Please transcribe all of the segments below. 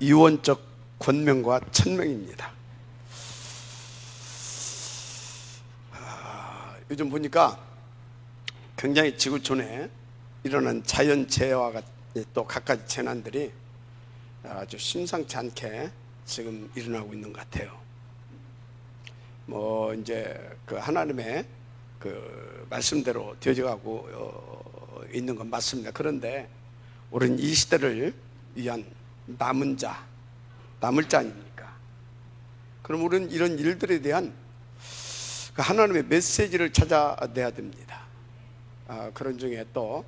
유언적 권명과 천명입니다. 요즘 보니까 굉장히 지구촌에 일어난 자연재해와 또 갖가지 재난들이 아주 심상치 않게 지금 일어나고 있는 것 같아요. 뭐 이제 그 하나님의 그 말씀대로 되어져가고 있는 건 맞습니다. 그런데 우리는 이 시대를 위한 남을 자 아닙니까? 그럼 우리는 이런 일들에 대한 그 하나님의 메시지를 찾아내야 됩니다. 그런 중에 또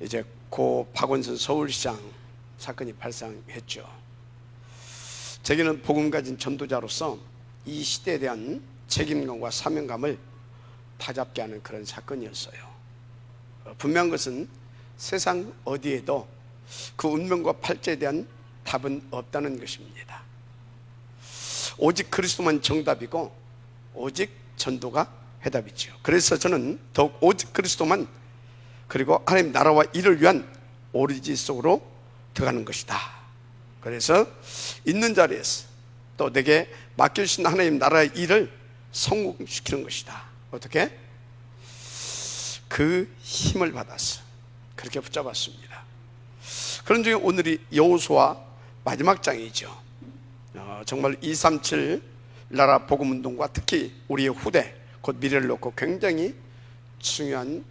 이제 고 박원순 서울시장 사건이 발생했죠. 제게는 복음 가진 전도자로서 이 시대에 대한 책임감과 사명감을 다잡게 하는 그런 사건이었어요. 분명한 것은 세상 어디에도 그 운명과 팔자에 대한 답은 없다는 것입니다. 오직 그리스도만 정답이고 오직 전도가 해답이죠. 그래서 저는 더욱 오직 그리스도만, 그리고 하나님 나라와 일을 위한 오리지 속으로 들어가는 것이다. 그래서 있는 자리에서 또 내게 맡겨주신 하나님 나라의 일을 성공시키는 것이다. 어떻게? 그 힘을 받아서 그렇게 붙잡았습니다. 그런 중에 오늘이 여호수아 마지막 장이죠. 정말 237 나라 복음운동과 특히 우리의 후대, 곧 미래를 놓고 굉장히 중요한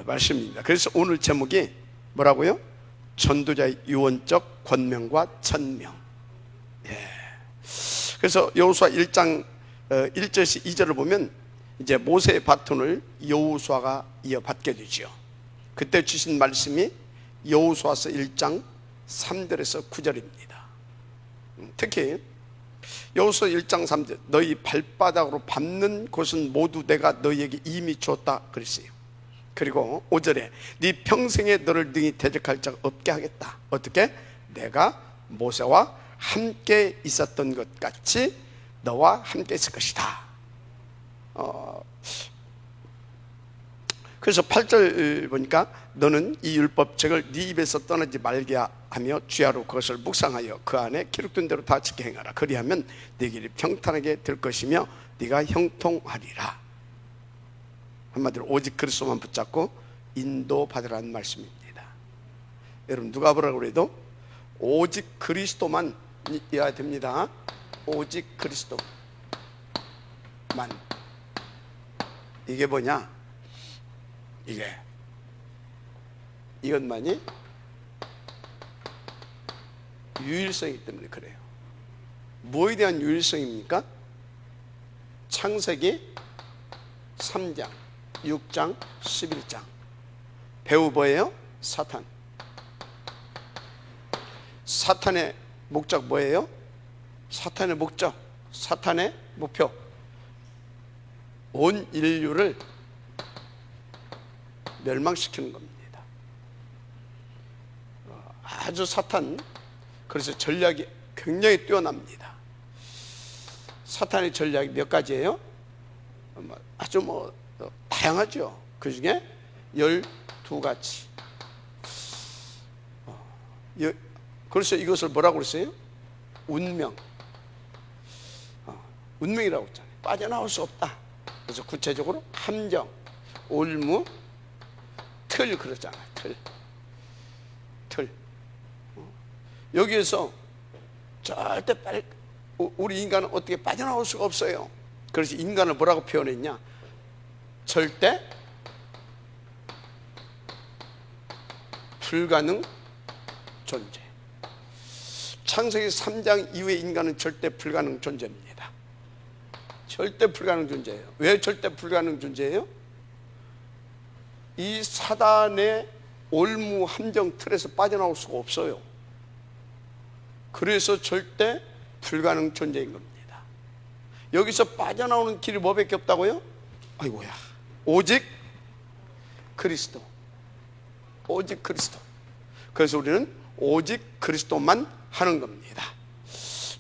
말씀입니다. 그래서 오늘 제목이 뭐라고요? 전도자의 유언적 권명과 천명. 그래서 여호수아 1장 1절에서 2절을 보면 이제 모세의 바톤을 여호수아가 이어받게 되죠. 그때 주신 말씀이 여호수아서 1장 3절에서 9절입니다. 특히 여호수아 1장 3절, 너희 발바닥으로 밟는 곳은 모두 내가 너희에게 이미 주었다 그랬어요. 그리고 5절에 네 평생에 너를 능히 대적할 자가 없게 하겠다. 어떻게? 내가 모세와 함께 있었던 것 같이 너와 함께 있을 것이다. 그래서 8절 보니까 너는 이 율법책을 네 입에서 떠나지 말게 하며 주야로 그것을 묵상하여 그 안에 기록된 대로 다 지켜 행하라. 그리하면 네 길이 평탄하게 될 것이며 네가 형통하리라. 한마디로 오직 그리스도만 붙잡고 인도받으라는 말씀입니다. 여러분 누가 뭐라고 그래도 오직 그리스도만 이해야 됩니다. 오직 그리스도만. 이게 뭐냐? 이것만이 유일성이기 때문에 그래요. 뭐에 대한 유일성입니까? 창세기 3장, 6장, 11장. 배우 뭐예요? 사탄. 사탄의 목적 뭐예요? 사탄의 목적, 사탄의 목표, 온 인류를 멸망시키는 겁니다. 아주 사탄, 그래서 전략이 굉장히 뛰어납니다. 사탄의 전략이 몇 가지예요? 아주 다양하죠. 그 중에 12가지. 그래서 이것을 뭐라고 그랬어요? 운명이라고 했잖아요. 빠져나올 수 없다. 그래서 구체적으로 함정, 올무, 틀 그러잖아요. 틀. 여기에서 절대 우리 인간은 어떻게 빠져나올 수가 없어요. 그래서 인간을 뭐라고 표현했냐? 절대 불가능 존재. 창세기 3장 이후의 인간은 절대 불가능 존재입니다. 절대 불가능 존재예요. 왜 절대 불가능 존재예요? 이 사단의 올무 함정 틀에서 빠져나올 수가 없어요. 그래서 절대 불가능 존재인 겁니다. 여기서 빠져나오는 길이 뭐밖에 없다고요? 아이고야, 오직 그리스도. 오직 그리스도. 그래서 우리는 오직 그리스도만 하는 겁니다.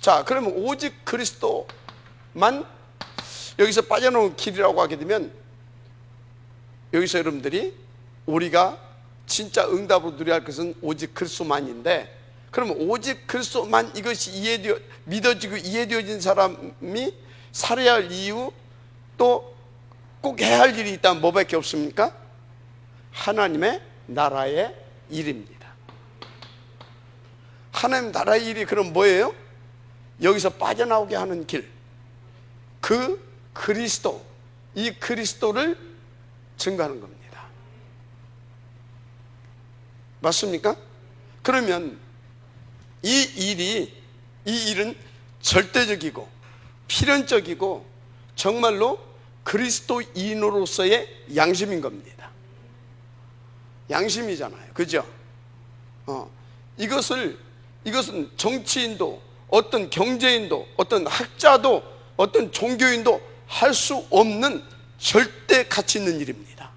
자, 그러면 오직 그리스도만 여기서 빠져나오는 길이라고 하게 되면, 여기서 여러분들이 우리가 진짜 응답으로 누려야 할 것은 오직 그리스도만인데, 그러면 오직 그리스도만 이것이 믿어지고 이해되어진 사람이 살아야 할 이유, 또 꼭 해야 할 일이 있다면 뭐밖에 없습니까? 하나님의 나라의 일입니다. 하나님 나라의 일이 그럼 뭐예요? 여기서 빠져나오게 하는 길, 그 그리스도, 이 그리스도를 증거하는 겁니다. 맞습니까? 그러면 이 일은 절대적이고 필연적이고 정말로 그리스도인으로서의 양심인 겁니다. 양심이잖아요. 그죠? 이것은 정치인도, 어떤 경제인도, 어떤 학자도, 어떤 종교인도 할 수 없는 절대 가치 있는 일입니다.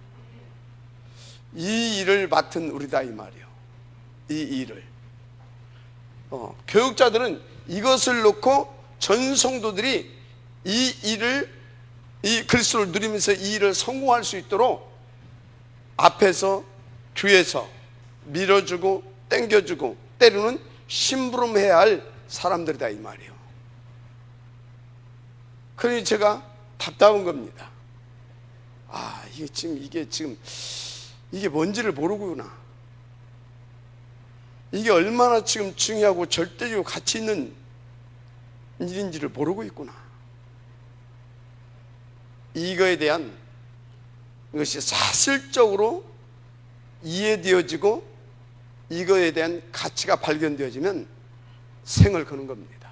이 일을 맡은 우리다 이 말이요. 이 일을. 교육자들은 이것을 놓고 전 성도들이 이 그리스도를 누리면서 이 일을 성공할 수 있도록 앞에서 뒤에서 밀어주고 땡겨주고 때로는 심부름해야 할 사람들이다 이 말이에요. 그러니 제가 답답한 겁니다. 이게 뭔지를 모르구나. 이게 얼마나 지금 중요하고 절대적으로 가치 있는 일인지를 모르고 있구나. 이거에 대한 것이 사실적으로 이해되어지고 이거에 대한 가치가 발견되어지면 생을 거는 겁니다.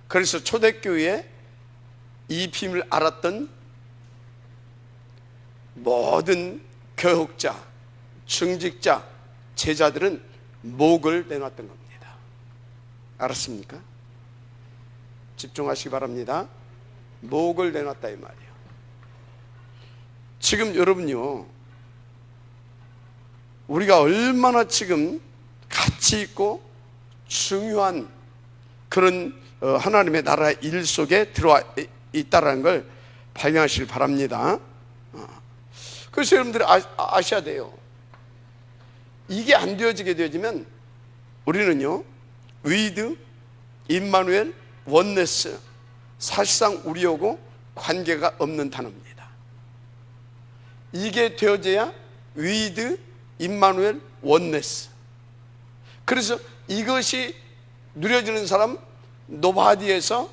그래서 초대교회에 이 비밀을 알았던 모든 교육자, 중직자, 제자들은 목을 내놨던 겁니다. 알았습니까? 집중하시기 바랍니다. 목을 내놨다 이 말이에요. 지금 여러분요, 우리가 얼마나 지금 가치 있고 중요한 그런 하나님의 나라의 일 속에 들어와 있다는 걸 발견하시길 바랍니다. 그래서 여러분들이 아셔야 돼요. 이게 안 되어지면 우리는요, 위드, 임마누엘, 원네스, 사실상 우리하고 관계가 없는 단어입니다. 이게 되어져야 위드, 임마누엘, 원네스. 그래서 이것이 누려지는 사람, 노바디에서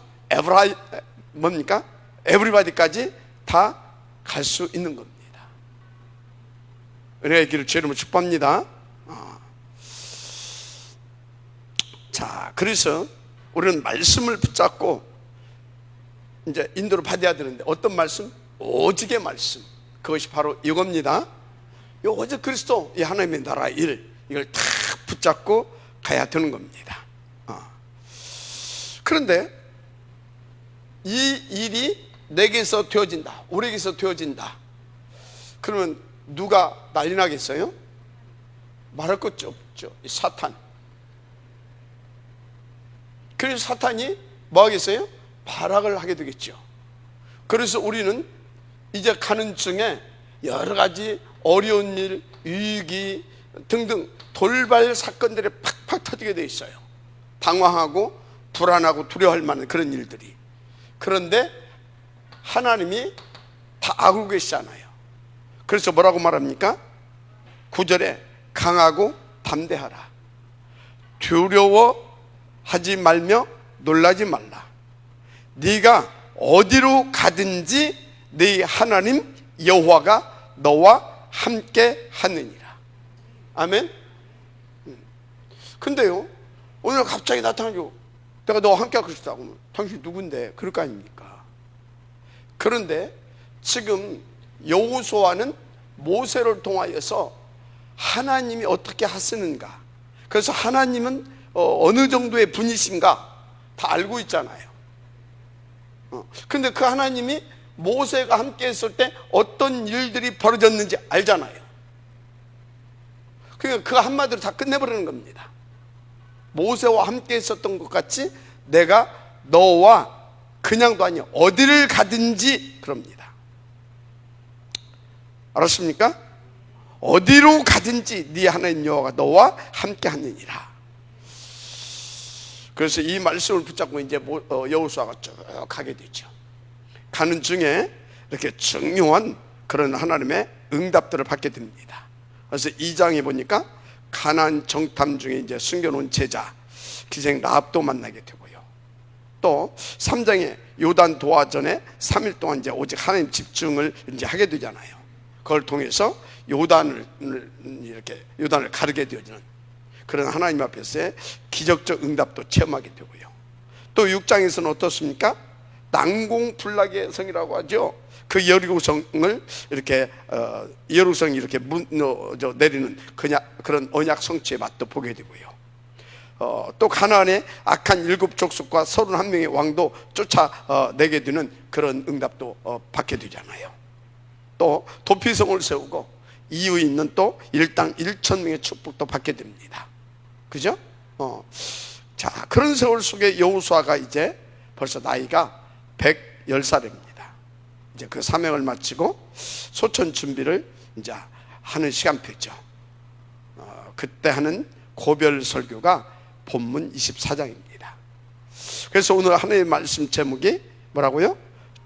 에브리바디까지 다 갈 수 있는 겁니다. 은혜의 길을 주님으로 축복합니다. 자, 그래서 우리는 말씀을 붙잡고 이제 인도를 받아야 되는데, 어떤 말씀? 오직의 말씀. 그것이 바로 이겁니다. 이 오직 그리스도, 이 하나님의 나라 일, 이걸 탁 붙잡고 가야 되는 겁니다. 그런데 이 일이 내게서 되어진다, 우리에게서 되어진다. 그러면 누가 난리 나겠어요? 말할 것도 없죠. 사탄. 그래서 사탄이 뭐 하겠어요? 발악을 하게 되겠죠. 그래서 우리는 이제 가는 중에 여러 가지 어려운 일, 위기 등등 돌발 사건들이 팍팍 터지게 돼 있어요. 당황하고 불안하고 두려워할 만한 그런 일들이. 그런데 하나님이 다 알고 계시잖아요. 그래서 뭐라고 말합니까? 9절에 강하고 담대하라. 두려워하지 말며 놀라지 말라. 네가 어디로 가든지 네 하나님 여호와가 너와 함께 하느니라. 아멘. 근데요, 오늘 갑자기 나타나죠. 내가 너와 함께 하고 싶다고. 당신 누군데? 그럴 거 아닙니까? 그런데 지금 여호수아는 모세를 통하여서 하나님이 어떻게 하시는가, 그래서 하나님은 어느 정도의 분이신가 다 알고 있잖아요. 그런데 그 하나님이 모세가 함께 했을 때 어떤 일들이 벌어졌는지 알잖아요. 그러니까 그 한마디로 다 끝내버리는 겁니다. 모세와 함께 있었던 것 같이 내가 너와 그냥도 아니요, 어디를 가든지 그럽니다. 알았습니까? 어디로 가든지 네 하나님 여호와가 너와 함께 하느니라. 그래서 이 말씀을 붙잡고 이제 여호수아가 쭉 가게 되죠. 가는 중에 이렇게 중요한 그런 하나님의 응답들을 받게 됩니다. 그래서 2장에 보니까 가나안 정탐 중에 이제 숨겨놓은 제자 기생 라합도 만나게 되고요. 또 3장에 요단 도하전에 3일 동안 이제 오직 하나님 집중을 이제 하게 되잖아요. 그걸 통해서 요단을 가르게 되어지는 그런 하나님 앞에서의 기적적 응답도 체험하게 되고요. 또 6장에서는 어떻습니까? 난공불락의 성이라고 하죠. 그 여리고성을 이렇게 여리고성이 이렇게 무너져 내리는 그런 언약 성취의 맛도 보게 되고요. 또 가나안의 악한 7 족속과 31명의 왕도 쫓아내게 되는 그런 응답도 받게 되잖아요. 또 도피성을 세우고 이유 있는 또 일당 1,000명의 축복도 받게 됩니다. 그죠? 자, 그런 세월 속에 여호수아가 이제 벌써 나이가 110살입니다. 이제 그 사명을 마치고 소천 준비를 이제 하는 시간표죠. 그때 하는 고별 설교가 본문 24장입니다. 그래서 오늘 하나님의 말씀 제목이 뭐라고요?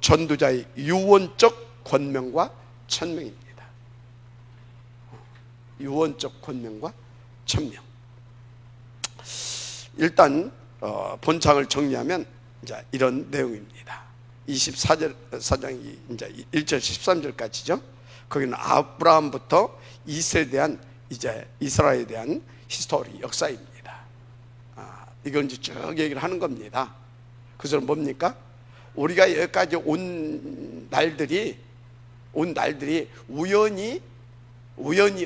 전도자의 유언적 권명과 천명입니다. 유언적 권명과 천명. 일단 본창을 정리하면 이제 이런 내용입니다. 24장이 이제 1절 13절까지죠. 거기는 아브라함부터 이스라엘에 대한 이제 이스라엘에 대한 히스토리 역사입니다. 이걸 이제 쭉 얘기를 하는 겁니다. 그래서 뭡니까? 우리가 여기까지 온 날들이 우연히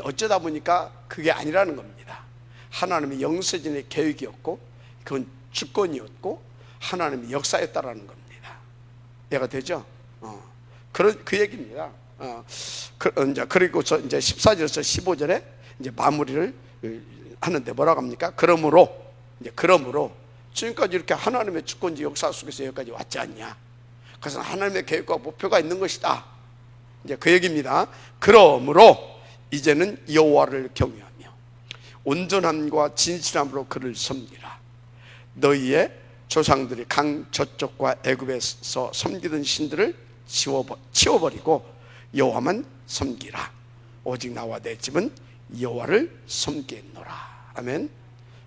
어쩌다 보니까 그게 아니라는 겁니다. 하나님의 영세전의 계획이었고 그건 주권이었고 하나님의 역사였다라는 겁니다. 이해가 되죠? 그 얘기입니다. 그리고서 이제 14절에서 15절에 이제 마무리를 하는데 뭐라고 합니까? 그러므로 지금까지 이렇게 하나님의 주권적 역사 속에서 여기까지 왔지 않냐? 그래서 하나님의 계획과 목표가 있는 것이다. 이제 그 얘기입니다. 그러므로 이제는 여호와를 경외하며 온전함과 진실함으로 그를 섬기라. 너희의 조상들이 강 저쪽과 애굽에서 섬기던 신들을 치워버리고 여호와만 섬기라. 오직 나와 내 집은 여호와를 섬기노라. 아멘.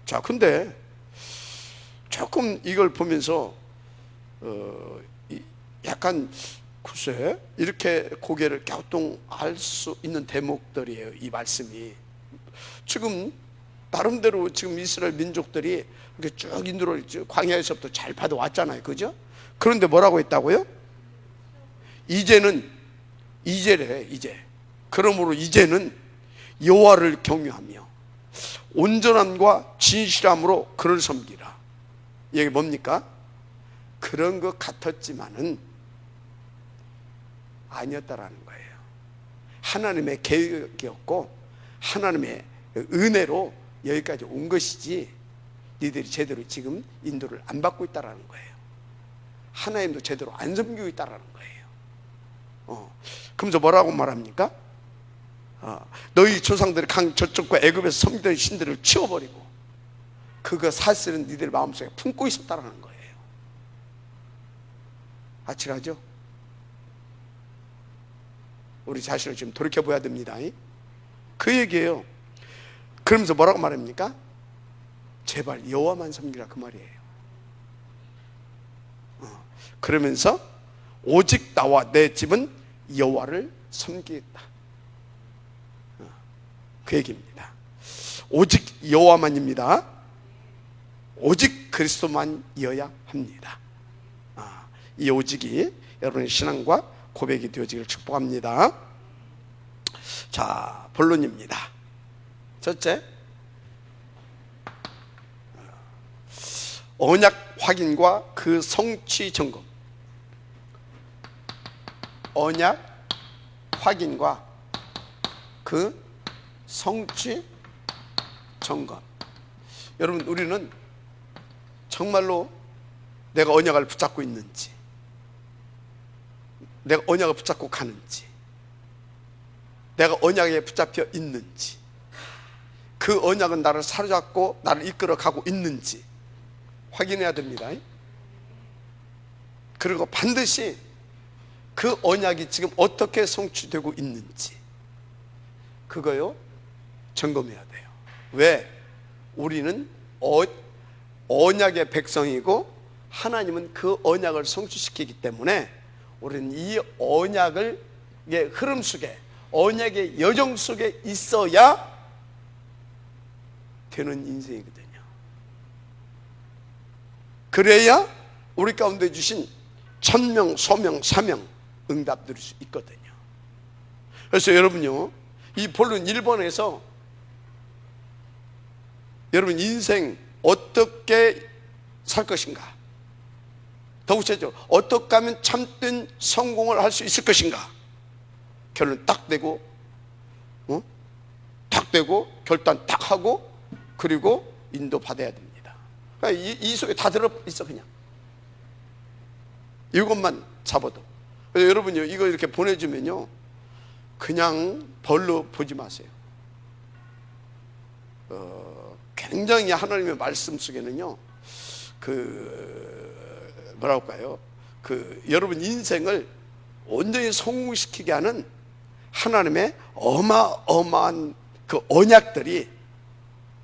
자, 근데 조금 이걸 보면서 약간 글쎄 이렇게 고개를 갸우뚱할 수 있는 대목들이에요. 이 말씀이 지금 나름대로 지금 이스라엘 민족들이 이렇게 쭉 인도를 광야에서부터 잘 받아왔잖아요. 그죠? 그런데 뭐라고 했다고요? 이제래 이제. 그러므로 이제는 여호와를 경외하며 온전함과 진실함으로 그를 섬기라. 이게 뭡니까? 그런 것 같았지만은 아니었다라는 거예요. 하나님의 계획이었고 하나님의 은혜로 여기까지 온 것이지 니들이 제대로 지금 인도를 안 받고 있다라는 거예요. 하나님도 제대로 안 섬기고 있다라는 거예요. 그러면서 뭐라고 말합니까? 너희 조상들이 강 저쪽과 애굽에서 섬기던 신들을 치워버리고 그거 사실은 니들 마음속에 품고 있었다라는 거예요. 아찔하죠? 우리 자신을 지금 돌이켜봐야 됩니다. 그 얘기예요. 그러면서 뭐라고 말합니까? 제발 여호와만 섬기라 그 말이에요. 그러면서 오직 나와 내 집은 여호와를 섬기겠다. 그 얘기입니다. 오직 여호와만입니다. 오직 그리스도만이어야 합니다. 이 오직이 여러분의 신앙과 고백이 되어지기를 축복합니다. 자, 본론입니다. 첫째, 언약 확인과 그 성취 점검. 언약 확인과 그 성취 점검. 여러분, 우리는 정말로 내가 언약을 붙잡고 있는지, 내가 언약을 붙잡고 가는지, 내가 언약에 붙잡혀 있는지, 그 언약은 나를 사로잡고 나를 이끌어 가고 있는지 확인해야 됩니다. 그리고 반드시 그 언약이 지금 어떻게 성취되고 있는지 그거요 점검해야 돼요. 왜? 우리는 언약의 백성이고 하나님은 그 언약을 성취시키기 때문에 우리는 이 언약의 흐름 속에, 언약의 여정 속에 있어야 되는 인생이거든요. 그래야 우리 가운데 주신 천명, 소명, 사명 응답 드릴 수 있거든요. 그래서 여러분요, 이 본론 1번에서 여러분 인생 어떻게 살 것인가, 더 구체적으로 어떻게 하면 참된 성공을 할 수 있을 것인가, 결론 딱 되고 딱 되고 결단 딱 하고 그리고 인도 받아야 됩니다. 그러니까 이 속에 다 들어있어. 그냥 이것만 잡아도. 그래서 여러분요, 이거 이렇게 보내주면요 그냥 벌로 보지 마세요. 굉장히 하나님의 말씀 속에는요 뭐라고 할까요, 여러분 인생을 온전히 성공시키게 하는 하나님의 어마어마한 그 언약들이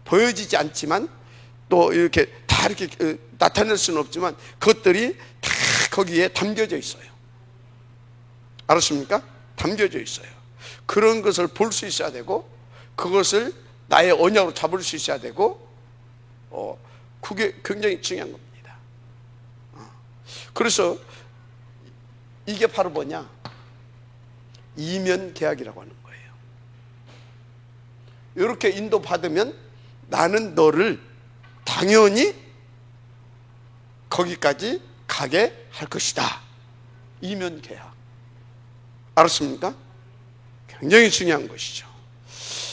보여지지 않지만 또 이렇게 다 이렇게 나타낼 수는 없지만 그것들이 다 거기에 담겨져 있어요. 알았습니까? 담겨져 있어요. 그런 것을 볼 수 있어야 되고 그것을 나의 언약으로 잡을 수 있어야 되고 그게 굉장히 중요한 겁니다. 그래서 이게 바로 뭐냐, 이면 계약이라고 하는 거예요. 이렇게 인도받으면 나는 너를 당연히 거기까지 가게 할 것이다. 이면 계약. 알았습니까? 굉장히 중요한 것이죠.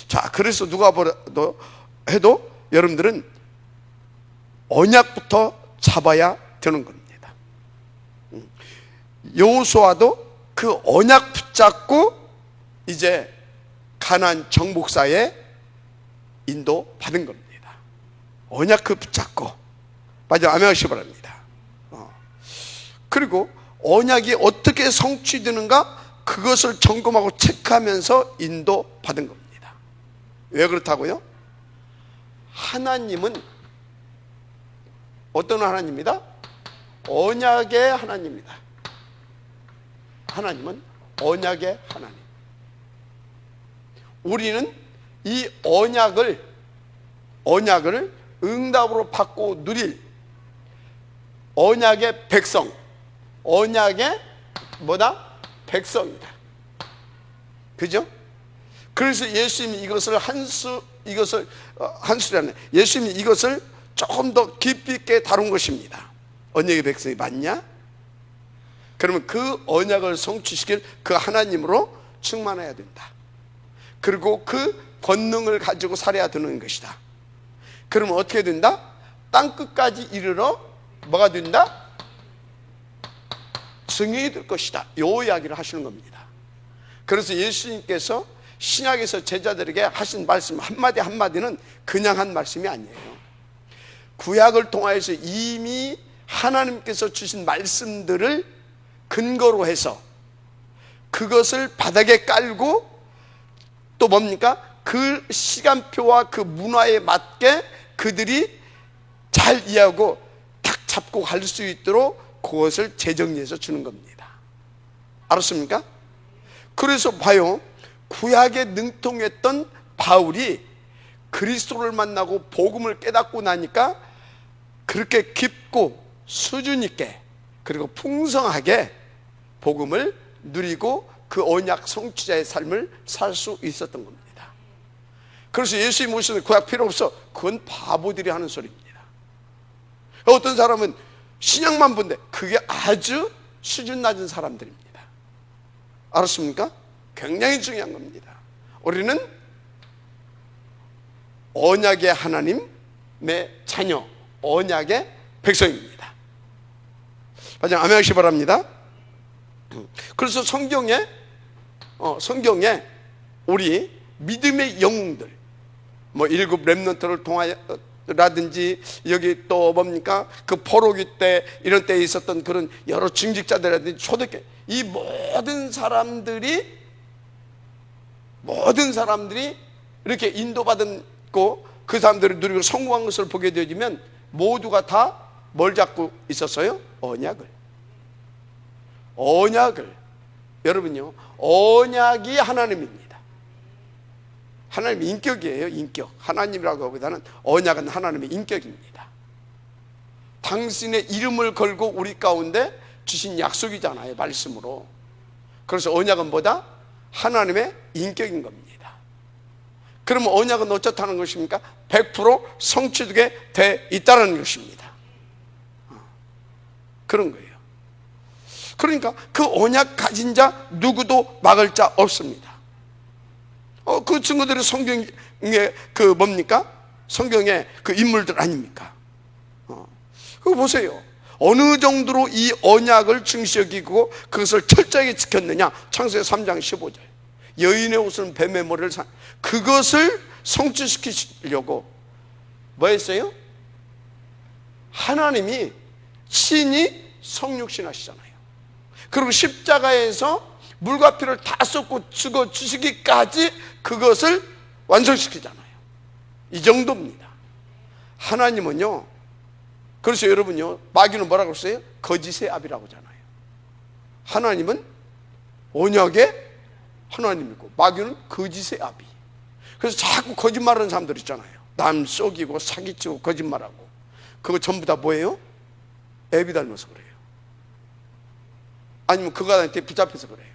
자, 그래서 누가 뭐라도 해도 여러분들은 언약부터 잡아야 되는 겁니다. 여호수아도 그 언약 붙잡고 이제 가나안 정복사에 인도 받은 겁니다. 언약 그 붙잡고. 맞아, 아멘 하시기 바랍니다. 그리고 언약이 어떻게 성취되는가 그것을 점검하고 체크하면서 인도 받은 겁니다. 왜 그렇다고요? 하나님은 어떤 하나님입니다? 언약의 하나님입니다. 하나님은 언약의 하나님. 우리는 이 언약을 응답으로 받고 누릴 언약의 백성, 언약의 뭐다? 백성이다. 그죠? 그래서 예수님이 이것을 한수라네. 예수님이 이것을 조금 더 깊이 있게 다룬 것입니다. 언약의 백성이 맞냐? 그러면 그 언약을 성취시킬 그 하나님으로 충만해야 된다. 그리고 그 권능을 가지고 살아야 되는 것이다. 그러면 어떻게 된다? 땅 끝까지 이르러 뭐가 된다? 증인이 될 것이다. 요 이야기를 하시는 겁니다. 그래서 예수님께서 신약에서 제자들에게 하신 말씀 한마디 한마디는 그냥 한 말씀이 아니에요. 구약을 통하여서 이미 하나님께서 주신 말씀들을 근거로 해서 그것을 바닥에 깔고 또 뭡니까? 그 시간표와 그 문화에 맞게 그들이 잘 이해하고 딱 잡고 갈 수 있도록 그것을 재정리해서 주는 겁니다. 알았습니까? 그래서 봐요, 구약에 능통했던 바울이 그리스도를 만나고 복음을 깨닫고 나니까 그렇게 깊고 수준 있게 그리고 풍성하게 복음을 누리고 그 언약 성취자의 삶을 살 수 있었던 겁니다. 그래서 예수님 오시는 구약 필요 없어. 그건 바보들이 하는 소리입니다. 어떤 사람은 신약만 본데 그게 아주 수준 낮은 사람들입니다. 알았습니까? 굉장히 중요한 겁니다. 우리는 언약의 하나님의 자녀, 언약의 백성입니다. 맞아요. 아멘 하시기 바랍니다. 그래서 성경에 우리 믿음의 영웅들, 일곱 렘넌트를 라든지 여기 또 뭡니까 그 포로기 때 이런 때에 있었던 그런 여러 증직자들이라든지 초대교회, 이 모든 사람들이 이렇게 인도받고 그 사람들이 누리고 성공한 것을 보게 되어지면 모두가 다 뭘 잡고 있었어요? 언약을. 여러분요, 언약이 하나님입니다. 하나님의 인격이에요. 인격. 하나님이라고 하기보다는 언약은 하나님의 인격입니다. 당신의 이름을 걸고 우리 가운데 주신 약속이잖아요, 말씀으로. 그래서 언약은 뭐다? 하나님의 인격인 겁니다. 그러면 언약은 어쩌다는 것입니까? 100% 성취되게 돼 있다는 것입니다. 그런 거예요. 그러니까 그 언약 가진 자 누구도 막을 자 없습니다. 그 친구들이 성경에 그 뭡니까? 성경의 그 인물들 아닙니까? 그거 보세요. 어느 정도로 이 언약을 중시 여기고 그것을 철저하게 지켰느냐? 창세기 3장 15절. 여인의 옷은 뱀의 머리를 그것을 성취시키려고 뭐 했어요? 하나님이 친히 성육신 하시잖아요. 그리고 십자가에서 물과 피를 다 쏟고 죽어 주시기까지 그것을 완성시키잖아요. 이 정도입니다. 하나님은요, 그래서 여러분요, 마귀는 뭐라고 했어요? 거짓의 아비라고 하잖아요. 하나님은 언약의 하나님이고 마귀는 거짓의 아비. 그래서 자꾸 거짓말하는 사람들 있잖아요. 남 속이고 사기치고 거짓말하고. 그거 전부 다 뭐예요? 애비 닮아서 그래요. 아니면 그거한테 붙잡혀서 그래요.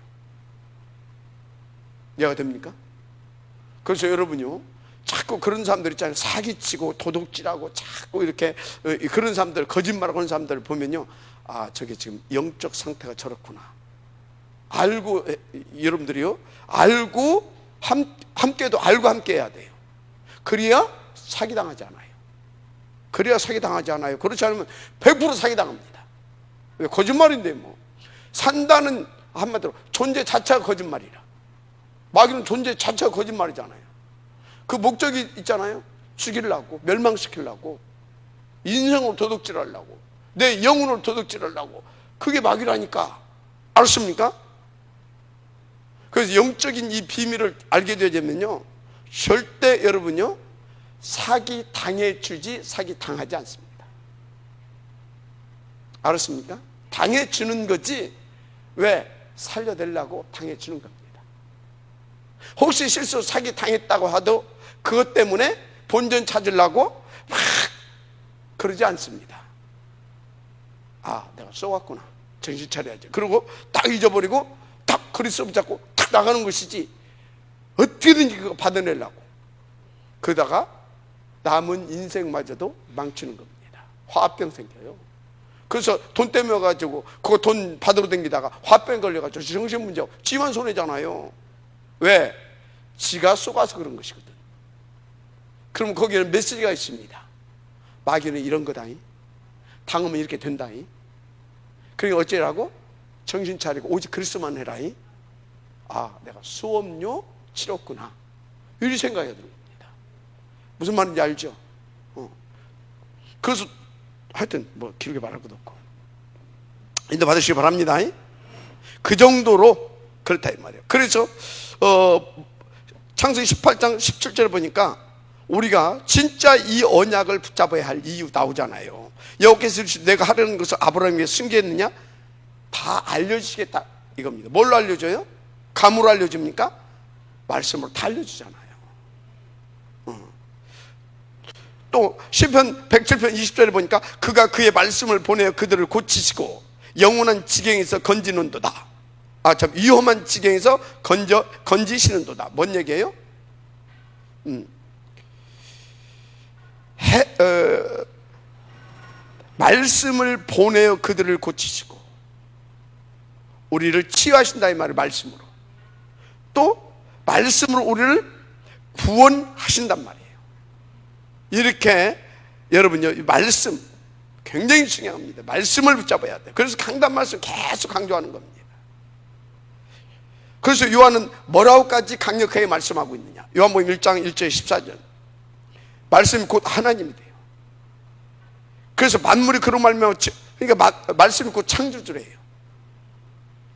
이해가 됩니까? 그래서 여러분요, 자꾸 그런 사람들 있잖아요. 사기치고 도둑질하고 자꾸 이렇게 그런 사람들, 거짓말하고 하는 사람들을 보면요, 아, 저게 지금 영적 상태가 저렇구나. 알고, 여러분들이요, 알고 함께도 알고 함께 해야 돼요. 그래야 사기당하지 않아요. 그렇지 않으면 100% 사기당합니다. 거짓말인데 뭐. 산다는 한마디로 존재 자체가 거짓말이라. 마귀는 존재 자체가 거짓말이잖아요. 그 목적이 있잖아요. 죽이려고, 멸망시키려고, 인생으로 도둑질하려고, 내 영혼을 도둑질하려고. 그게 마귀라니까. 알았습니까? 그래서 영적인 이 비밀을 알게 되면요, 절대 여러분요, 사기 당해주지 사기 당하지 않습니다. 알았습니까? 당해주는 거지 왜? 살려내려고 당해주는 겁니다. 혹시 실수 사기 당했다고 하도 그것 때문에 본전 찾으려고 막 그러지 않습니다. 아, 내가 쏘았구나, 정신 차려야지. 그리고 딱 잊어버리고 딱 그리스도 붙잡고 딱 나가는 것이지, 어떻게든지 그거 받아내려고 그러다가 남은 인생마저도 망치는 겁니다. 화병 생겨요. 그래서 돈 때문에 가지고 그거 돈 받으러 다니다가 화병 걸려가지고 정신문제, 지만 손해잖아요. 왜? 지가 쏘가서 그런 것이거든. 그럼 거기에는 메시지가 있습니다. 마귀는 이런 거다이, 당하면 이렇게 된다이. 그러니까 어쩌라고? 정신 차리고 오직 그리스도만 해라이. 아, 내가 수업료 치렀구나, 이리 생각해야 됩니다. 무슨 말인지 알죠? 그래서 하여튼 뭐 길게 말할 것도 없고 인도 받으시기 바랍니다. 그 정도로 그렇다 이 말이에요. 그래서 창세기 18장 17절에 보니까 우리가 진짜 이 언약을 붙잡아야 할 이유 나오잖아요. 여호와께서 내가 하려는 것을 아브라함에게 숨겼느냐? 다 알려주시겠다 이겁니다. 뭘로 알려줘요? 감으로 알려줍니까? 말씀으로 다 알려주잖아요. 또 시편 107편 20절에 보니까 그가 그의 말씀을 보내어 그들을 고치시고 영원한 지경에서 건지는도다. 위험한 지경에서 건지시는도다. 뭔 얘기예요? 말씀을 보내어 그들을 고치시고 우리를 치유하신다 이 말을 말씀으로, 또 말씀으로 우리를 구원하신단 말이에요. 이렇게 여러분요, 말씀 굉장히 중요합니다. 말씀을 붙잡아야 돼요. 그래서 강단 말씀 계속 강조하는 겁니다. 그래서 요한은 뭐라고까지 강력하게 말씀하고 있느냐? 요한복음 1장 1절 14절 말씀이 곧 하나님이 돼요. 그래서 만물이 그로 말미암아, 그러니까 말씀 있고 창조주래요.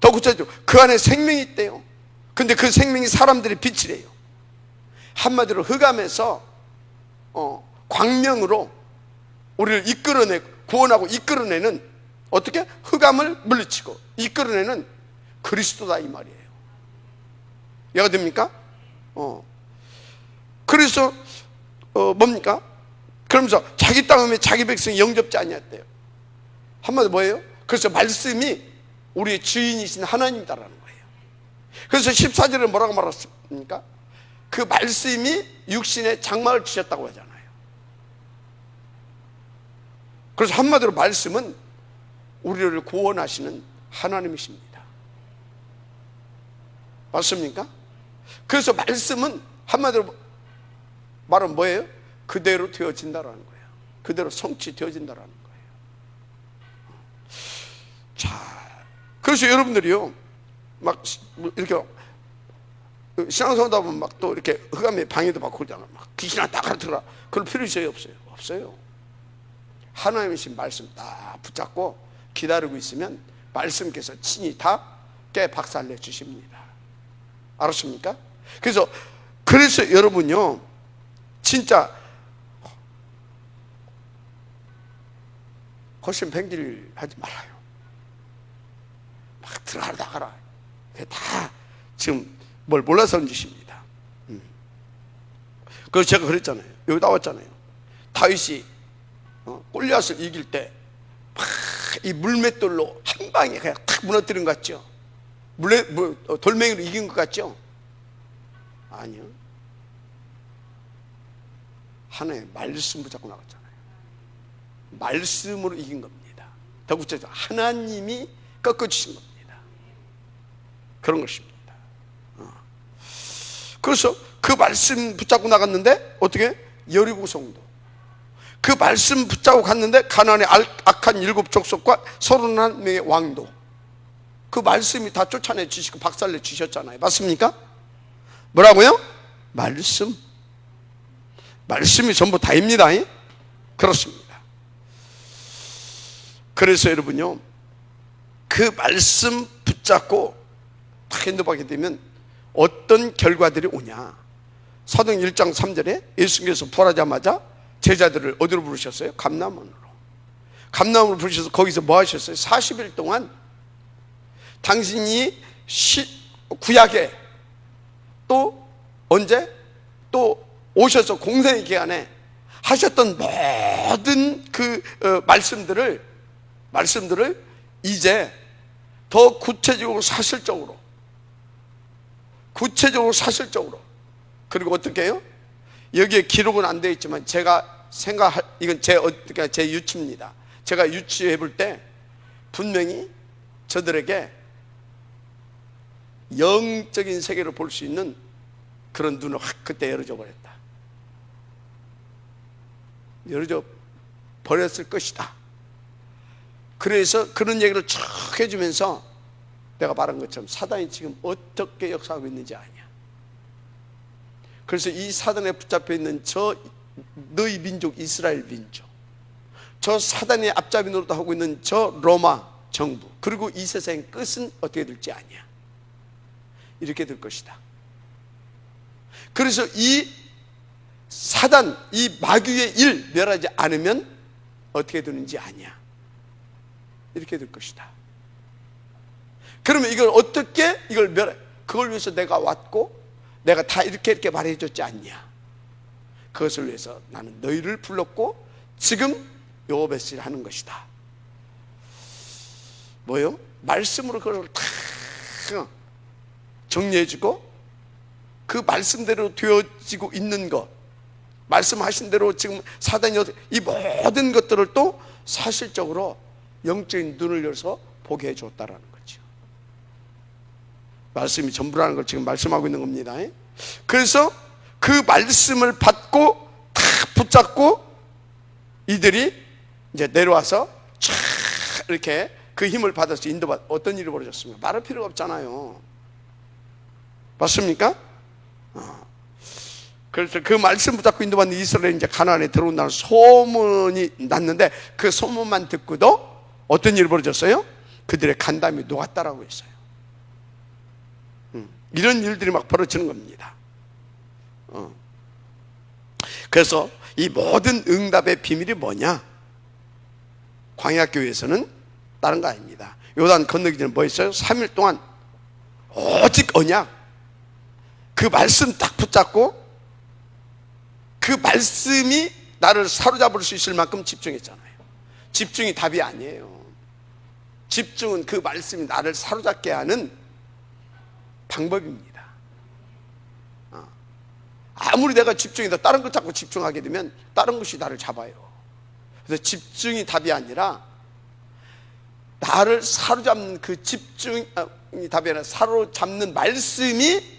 더 구체적으로 그 안에 생명이 있대요. 근데 그 생명이 사람들의 빛이래요. 한마디로 흑암에서 광명으로 우리를 구원하고 이끌어내는, 어떻게? 흑암을 물리치고 이끌어내는 그리스도다, 이 말이에요. 이해가 됩니까? 그래서 뭡니까? 그러면서 자기 땅에 자기 백성이 영접지 아니었대요. 한마디로 뭐예요? 그래서 말씀이 우리의 주인이신 하나님이다라는 거예요. 그래서 14절에 뭐라고 말했습니까? 그 말씀이 육신의 장막을 치셨다고 하잖아요. 그래서 한마디로 말씀은 우리를 구원하시는 하나님이십니다. 맞습니까? 그래서 말씀은 한마디로 말은 뭐예요? 그대로 되어진다라는 거예요. 그대로 성취되어진다라는 거예요. 자, 그래서 여러분들이요, 막 이렇게 신앙생활 하다 보면 막 또 이렇게 흑암에 방해도 받고 그러잖아. 막 귀신아 나가라 들어라. 그럴 필요 있어요, 없어요? 없어요. 하나님이신 말씀 딱 붙잡고 기다리고 있으면 말씀께서 친히 다 박살내 주십니다. 알았습니까? 그래서 여러분요, 진짜 훨씬 팽질 하지 말아요. 막 들어가라 나가라. 다 지금 뭘 몰라서 하는 짓입니다. 그래서 제가 그랬잖아요. 여기 나왔잖아요. 다윗이 골리앗을 이길 때 이 물맷돌로 한 방에 그냥 탁 무너뜨린 것 같죠? 돌멩이로 이긴 것 같죠? 아니요. 하나의 말씀 붙잡고 나갔잖아요. 말씀으로 이긴 겁니다. 더 구체적으로 하나님이 꺾어주신 겁니다. 그런 것입니다. 그래서 그 말씀 붙잡고 나갔는데 어떻게? 여리고 성도. 그 말씀 붙잡고 갔는데 가나안의 악한 7 족속과 31명의 왕도, 그 말씀이 다 쫓아내 주시고 박살내 주셨잖아요. 맞습니까? 뭐라고요? 말씀이 전부 다입니다. 그렇습니다. 그래서 여러분요, 그 말씀 붙잡고 탁 인도받게 되면 어떤 결과들이 오냐. 사도행 1장 3절에 예수님께서 부활하자마자 제자들을 어디로 부르셨어요? 감람원으로 부르셔서 거기서 뭐 하셨어요? 40일 동안 당신이 구약에 또 언제 또 오셔서 공생의 기간에 하셨던 모든 그 말씀들을 이제 더 구체적으로 사실적으로 그리고 어떻게 해요? 여기에 기록은 안 되어 있지만 제가 이건 제 유치입니다. 제가 유치해 볼 때 분명히 저들에게 영적인 세계를 볼 수 있는 그런 눈을 확 그때 열어줘 버렸다. 열어줘 버렸을 것이다. 그래서 그런 얘기를 쭉 해주면서 내가 말한 것처럼 사단이 지금 어떻게 역사하고 있는지 아냐. 그래서 이 사단에 붙잡혀 있는 너희 민족 이스라엘 민족, 저 사단의 앞잡이 노릇하고 있는 저 로마 정부, 그리고 이 세상의 끝은 어떻게 될지 아냐. 이렇게 될 것이다. 그래서 이 사단, 이 마귀의 일 멸하지 않으면 어떻게 되는지 아냐. 이렇게 될 것이다. 그러면 이걸 어떻게 멸해? 그걸 위해서 내가 왔고 내가 다 이렇게 말해줬지 않냐. 그것을 위해서 나는 너희를 불렀고 지금 요배스를 하는 것이다. 뭐요? 말씀으로 그걸 다 정리해주고 그 말씀대로 되어지고 있는 것, 말씀하신 대로 지금 사단이 이 모든 것들을 또 사실적으로 영적인 눈을 열어서 보게 해줬다라는 거죠. 말씀이 전부라는 걸 지금 말씀하고 있는 겁니다. 그래서 그 말씀을 받고 다 붙잡고 이들이 이제 내려와서 쫙 이렇게 그 힘을 받아서 인도받. 어떤 일이 벌어졌습니까? 말할 필요가 없잖아요. 맞습니까? 그래서 그 말씀 붙잡고 인도받는 이스라엘이 이제 가나안에 들어온다는 소문이 났는데, 그 소문만 듣고도 어떤 일이 벌어졌어요? 그들의 간담이 녹았다라고 했어요. 이런 일들이 막 벌어지는 겁니다. 그래서 이 모든 응답의 비밀이 뭐냐? 광야교회에서는 다른 거 아닙니다. 요단 건너기 전에 뭐 했어요? 3일 동안 오직 언약, 그 말씀 딱 붙잡고 그 말씀이 나를 사로잡을 수 있을 만큼 집중했잖아요. 집중이 답이 아니에요. 집중은 그 말씀이 나를 사로잡게 하는 방법입니다. 아무리 내가 집중해도 다른 것 잡고 집중하게 되면 다른 것이 나를 잡아요. 그래서 집중이 답이 아니라 나를 사로잡는 그 집중이 답이 아니라 사로잡는 말씀이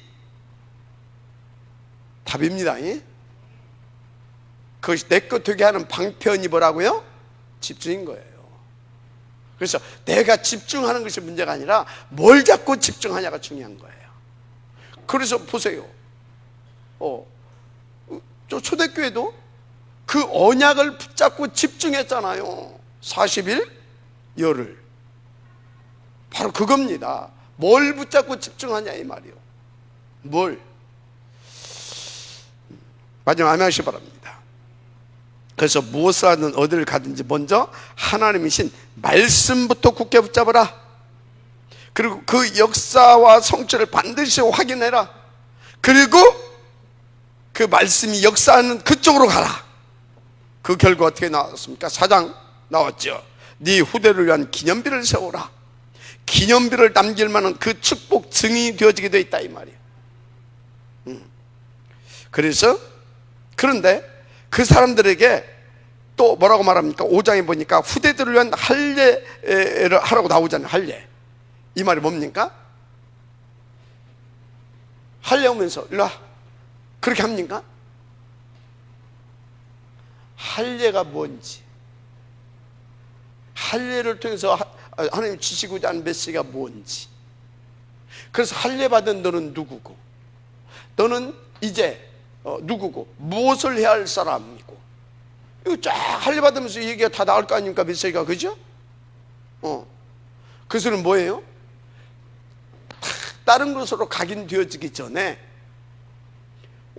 답입니다. 그것이 내 것 되게 하는 방편이 뭐라고요? 집중인 거예요. 그래서 내가 집중하는 것이 문제가 아니라 뭘 잡고 집중하냐가 중요한 거예요. 그래서 보세요. 저 초대교회도 그 언약을 붙잡고 집중했잖아요. 40일 열흘. 바로 그겁니다. 뭘 붙잡고 집중하냐 이 말이요. 뭘? 마지막 아멘 하시기 바랍니다. 그래서 무엇을 하든 어디를 가든지 먼저 하나님이신 말씀부터 굳게 붙잡아라. 그리고 그 역사와 성취를 반드시 확인해라. 그리고 그 말씀이 역사하는 그쪽으로 가라. 그 결과 어떻게 나왔습니까? 4장 나왔죠. 네 후대를 위한 기념비를 세우라. 기념비를 남길 만한 그 축복 증이 되어지게 되어 있다 이 말이에요. 그래서 그런데 그 사람들에게 또 뭐라고 말합니까? 5장에 보니까 후대들을 위한 할례를 하라고 나오잖아요. 할례. 이 말이 뭡니까? 할례 오면서 일로 와. 그렇게 합니까? 할례가 뭔지, 할례를 통해서 하나님 주시고자 하는 메시지가 뭔지. 그래서 할례 받은 너는 누구고, 너는 이제 누구고, 무엇을 해야 할 사람이고, 이거 쫙 할례 받으면서 얘기가 다 나올 거 아닙니까? 메시지가. 그죠? 그것은 뭐예요? 다른 것으로 각인되어지기 전에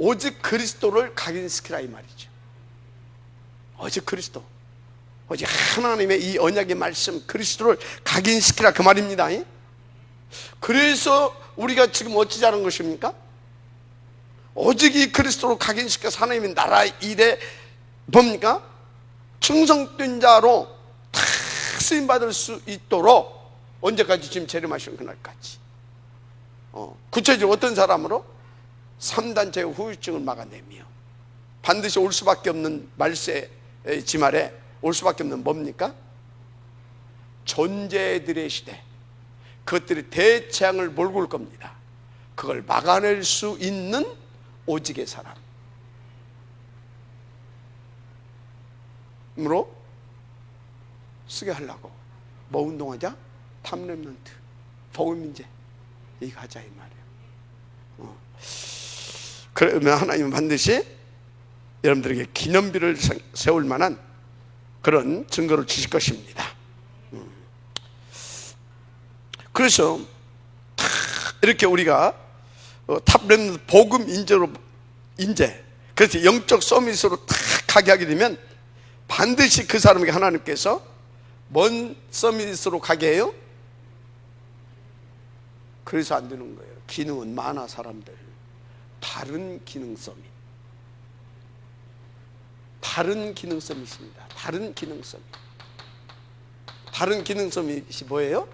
오직 그리스도를 각인시키라 이 말이죠. 오직 그리스도, 오직 하나님의 이 언약의 말씀 그리스도를 각인시키라 그 말입니다. 그래서 우리가 지금 어찌자는 것입니까? 오직 이 그리스도를 각인시켜서 하나님의 나라 일에 뭡니까? 충성된 자로 다 쓰임받을 수 있도록 언제까지? 지금 재림하시는 그날까지. 구체적으로 어떤 사람으로? 3단체의 후유증을 막아내며 반드시 올 수밖에 없는 말세의 지말에 올 수밖에 없는 뭡니까? 존재들의 시대, 그것들이 대재앙을 몰고 올 겁니다. 그걸 막아낼 수 있는 오직의 사람으로 쓰게 하려고 뭐 운동하자? 탑랩런트, 복음민재 이거 하자 이 말이에요. 그러면 하나님은 반드시 여러분들에게 기념비를 세울 만한 그런 증거를 주실 것입니다. 그래서 이렇게 우리가 탑랩런트 복음 인재, 그래서 영적 서밋으로 탁 가게 하게 되면 반드시 그 사람에게 하나님께서 뭔 서밋으로 가게 해요? 그래서 안 되는 거예요. 기능은 많아 사람들. 다른 기능 서밋. 다른 기능 서밋입니다. 다른 기능 서밋. 다른 기능 서밋이 뭐예요?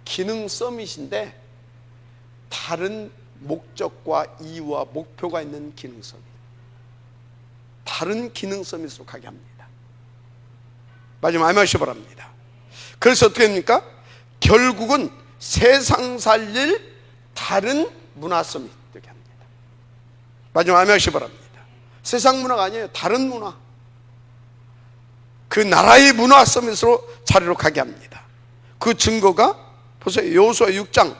기능 서밋인데 다른 목적과 이유와 목표가 있는 기능 서밋. 다른 기능 서밋으로 가게 합니다. 마지막 아멘 하시기 바랍니다. 그래서 어떻게 합니까? 결국은 세상 살릴 다른 문화 서밋 이렇게 합니다. 마지막 아멘 하시기 바랍니다. 세상 문화가 아니에요. 다른 문화. 그 나라의 문화 서밋으로 자리로 가게 합니다. 그 증거가 보세요. 여호수아 6장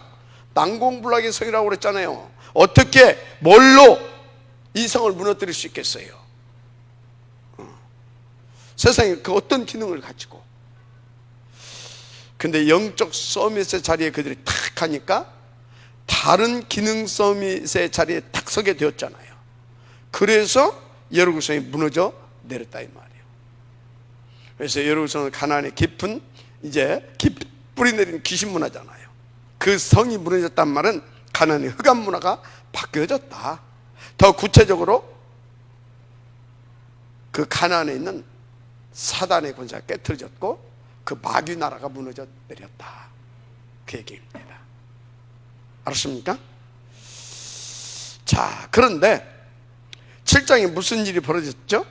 난공불락의 성이라고 그랬잖아요. 어떻게 뭘로 이 성을 무너뜨릴 수 있겠어요? 세상에 그 어떤 기능을 가지고. 근데 영적 서밋의 자리에 그들이 탁 하니까 다른 기능 서밋의 자리에 딱 서게 되었잖아요. 그래서 여리고성이 무너져 내렸다 이 말이에요. 그래서 여리고성은 가나안의 깊은 이제 뿌리 내린 귀신 문화잖아요. 그 성이 무너졌단 말은 가나안의 흑암 문화가 바뀌어졌다. 더 구체적으로 그 가나안에 있는 사단의 권세가 깨트려졌고 그 마귀 나라가 무너져 내렸다. 그 얘기입니다. 알았습니까? 자, 그런데 7장에 무슨 일이 벌어졌죠?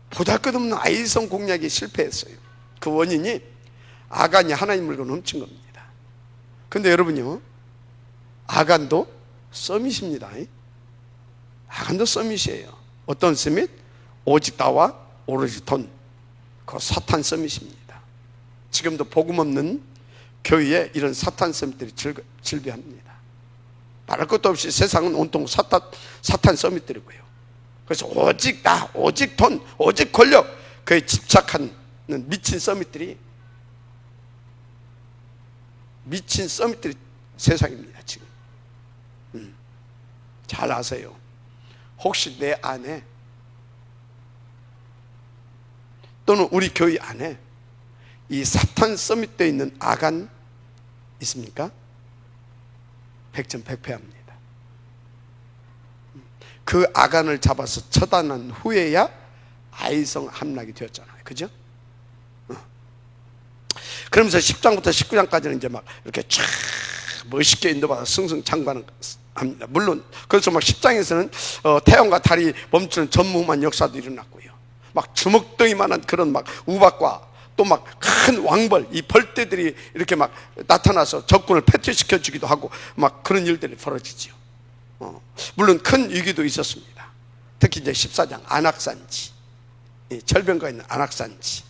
보잘것없는 아이성 공략이 실패했어요. 그 원인이 아간이 하나님 물건 훔친 겁니다. 근데 여러분요, 아간도 서밋입니다. 아간도 서밋이에요. 어떤 서밋? 오직 나와 오로지 돈. 그 사탄 서밋입니다. 지금도 복음 없는 교회에 이런 사탄 서밋들이 질비합니다. 말할 것도 없이 세상은 온통 사탄 서밋들이고요. 그래서 오직 나, 오직 돈, 오직 권력, 그에 집착하는 미친 서밋들이 세상입니다. 지금 잘 아세요. 혹시 내 안에 또는 우리 교회 안에 이 사탄 서밋되어 있는 아간 있습니까? 백전백패합니다. 그 아간을 잡아서 처단한 후에야 아이성 함락이 되었잖아요. 그죠? 그러면서 10장부터 19장까지는 이제 막 이렇게 쫙 멋있게 인도받아 승승장구하는 합니다. 물론 그래서 막 10장에서는 태양과 달이 멈추는 전무후무한 역사도 일어났고요. 막 주먹덩이만한 그런 막 우박과 또 막 큰 왕벌, 이 벌떼들이 이렇게 막 나타나서 적군을 패퇴시켜 주기도 하고 막 그런 일들이 벌어지죠. 물론 큰 위기도 있었습니다. 특히 이제 14장 안악산지, 절병가 있는 안악산지,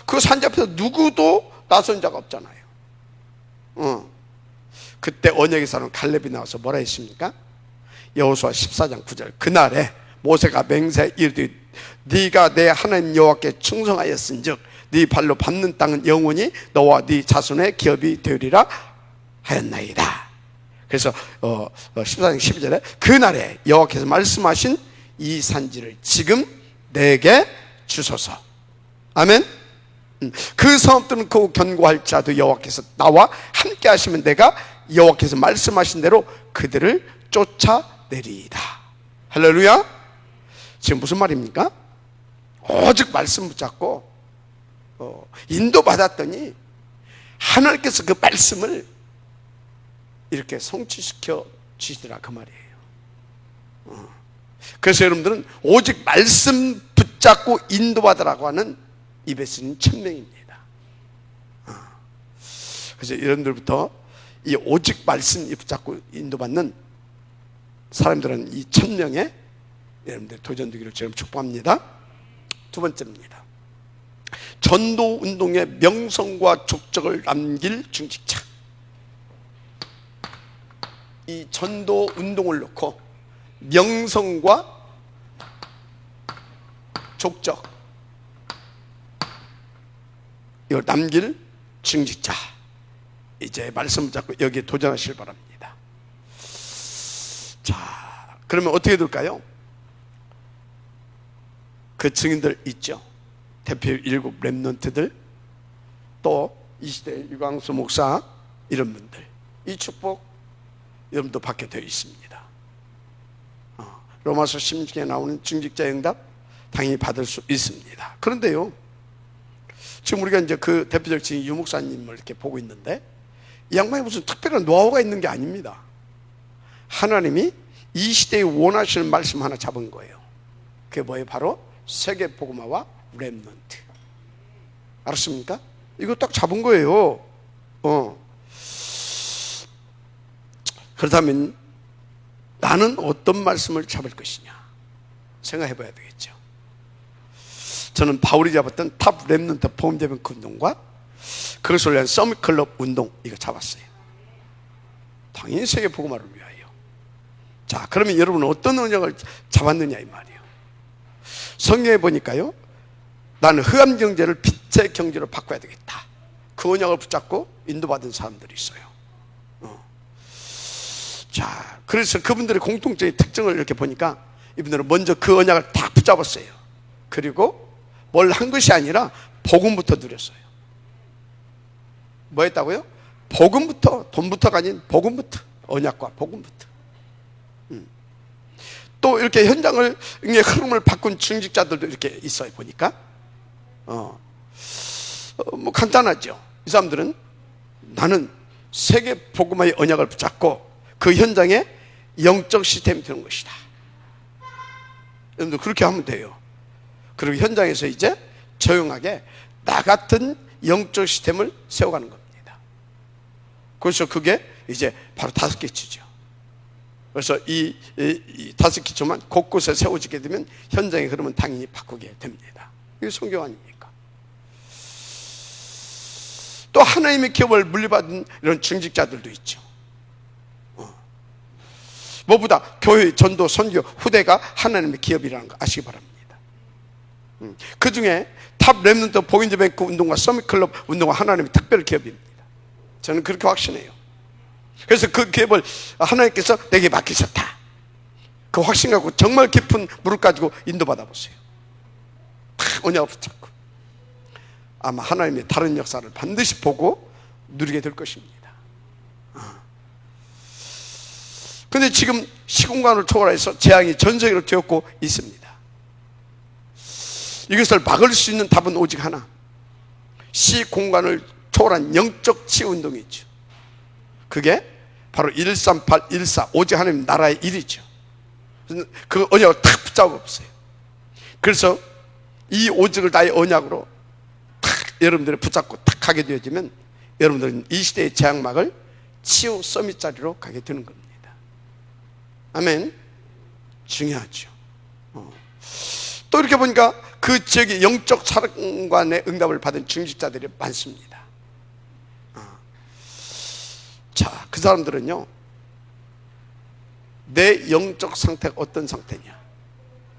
그 산지 앞에서 누구도 나선 자가 없잖아요. 그때 언약의 사람 갈렙이 나와서 뭐라 했습니까? 여호수아 14장 9절, 그날에 모세가 맹세하여 이르되 네가 내 하나님 여호와께 충성하였은즉 네 발로 밟는 땅은 영원히 너와 네 자손의 기업이 되리라 하였나이다. 그래서 14장 12절에 그날에 여호와께서 말씀하신 이 산지를 지금 내게 주소서. 아멘. 그 성읍들은 그 견고할 자도 여호와께서 나와 함께 하시면 내가 여호와께서 말씀하신 대로 그들을 쫓아내리이다. 할렐루야. 지금 무슨 말입니까? 오직 말씀 붙잡고 인도받았더니 하나님께서 그 말씀을 이렇게 성취시켜 주시더라 그 말이에요. 그래서 여러분들은 오직 말씀 붙잡고 인도받으라고 하는 입에 쓰는 천명입니다. 그래서 여러분들부터 이 오직 말씀 붙잡고 인도받는 사람들은 이 천명에 여러분들 도전되기를 지금 축복합니다. 두 번째입니다. 전도 운동의 명성과 족적을 남길 중직자. 이 전도 운동을 놓고 명성과 족적 이걸 남길 중직자. 이제 말씀 잡고 여기에 도전하시길 바랍니다. 자, 그러면 어떻게 될까요? 그 증인들 있죠. 대표 7 렘넌트들, 또 이 시대의 유광수 목사, 이런 분들, 이 축복 여러분도 받게 되어 있습니다. 로마서 16장에 나오는 중직자의 응답 당연히 받을 수 있습니다. 그런데요, 지금 우리가 이제 그 대표적 증인 유 목사님을 이렇게 보고 있는데 이 양반이 무슨 특별한 노하우가 있는 게 아닙니다. 하나님이 이 시대에 원하시는 말씀 하나 잡은 거예요. 그게 뭐예요? 바로 세계 복음화와 렘넌트. 알았습니까? 이거 딱 잡은 거예요. 그렇다면 나는 어떤 말씀을 잡을 것이냐 생각해 봐야 되겠죠. 저는 바울이 잡았던 탑 렘넌트 포럼제병 운동과 그것을 위한 서밋클럽 운동, 이거 잡았어요. 당연히 세계 복음화를 위하여. 자, 그러면 여러분은 어떤 언약을 잡았느냐 이 말이에요. 성경에 보니까요, 나는 흑암 경제를 빛의 경제로 바꿔야 되겠다. 그 언약을 붙잡고 인도받은 사람들이 있어요. 자, 그래서 그분들의 공통적인 특징을 이렇게 보니까 이분들은 먼저 그 언약을 다 붙잡았어요. 그리고 뭘 한 것이 아니라 복음부터 누렸어요. 뭐 했다고요? 복음부터, 돈부터가 아닌 복음부터, 언약과 복음부터. 또 이렇게 현장을, 흐름을 바꾼 중직자들도 이렇게 있어요. 보니까 뭐 간단하죠. 이 사람들은 나는 세계 복음화의 언약을 붙잡고 그 현장에 영적 시스템이 되는 것이다. 여러분들 그렇게 하면 돼요. 그리고 현장에서 이제 조용하게 나 같은 영적 시스템을 세워가는 겁니다. 그래서 그게 이제 바로 다섯 기초죠. 그래서 이 다섯 기초만 곳곳에 세워지게 되면 현장의 흐름은 당연히 바꾸게 됩니다. 이게 성경 아닙니까? 또 하나님의 기업을 물려받은 이런 중직자들도 있죠. 무엇보다 교회, 전도, 선교, 후대가 하나님의 기업이라는 거 아시기 바랍니다. 그 중에 탑 렘넌트 보인드뱅크 운동과 서밋클럽 운동과 하나님의 특별 기업입니다. 저는 그렇게 확신해요. 그래서 그 기업을 하나님께서 내게 맡기셨다. 그 확신 갖고 정말 깊은 무릎 가지고 인도받아 보세요. 언약을 붙잡고 아마 하나님의 다른 역사를 반드시 보고 누리게 될 것입니다. 그런데 지금 시공간을 초월해서 재앙이 전 세계로 되었고 있습니다. 이것을 막을 수 있는 답은 오직 하나, 시공간을 초월한 영적 치유운동이 있죠. 그게 바로 138, 14 오직 하나님 나라의 일이죠. 그 언약을 탁 붙잡아 보세요. 그래서 이 오직을 나의 언약으로 탁 여러분들이 붙잡고 탁 하게 되어지면 여러분들은 이 시대의 재앙막을 치유 서밋 자리로 가게 되는 겁니다. 아멘. 중요하죠. 또 이렇게 보니까 그 지역의 영적 사령관의 응답을 받은 중직자들이 많습니다. 자, 그 사람들은요, 내 영적 상태가 어떤 상태냐,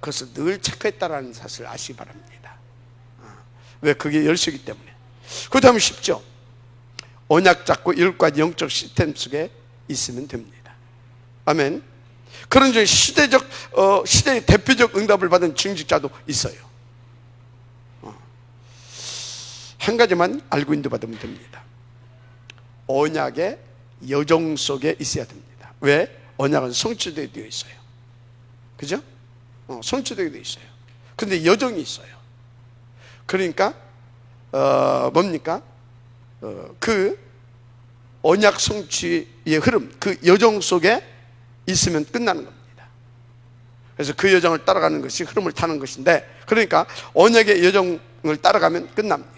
그것을 늘 체크했다라는 사실을 아시기 바랍니다. 왜? 그게 열쇠이기 때문에. 그렇다면 쉽죠. 언약 잡고 이것과 영적 시스템 속에 있으면 됩니다. 아멘. 그런 중에 시대의 대표적 응답을 받은 중직자도 있어요. 한 가지만 알고 인도받으면 됩니다. 언약의 여정 속에 있어야 됩니다. 왜? 언약은 성취되게 되어 있어요. 그죠? 성취되게 되어 있어요. 근데 여정이 있어요. 그러니까 뭡니까? 그 언약 성취의 흐름, 그 여정 속에 있으면 끝나는 겁니다. 그래서 그 여정을 따라가는 것이 흐름을 타는 것인데, 그러니까 언약의 여정을 따라가면 끝납니다.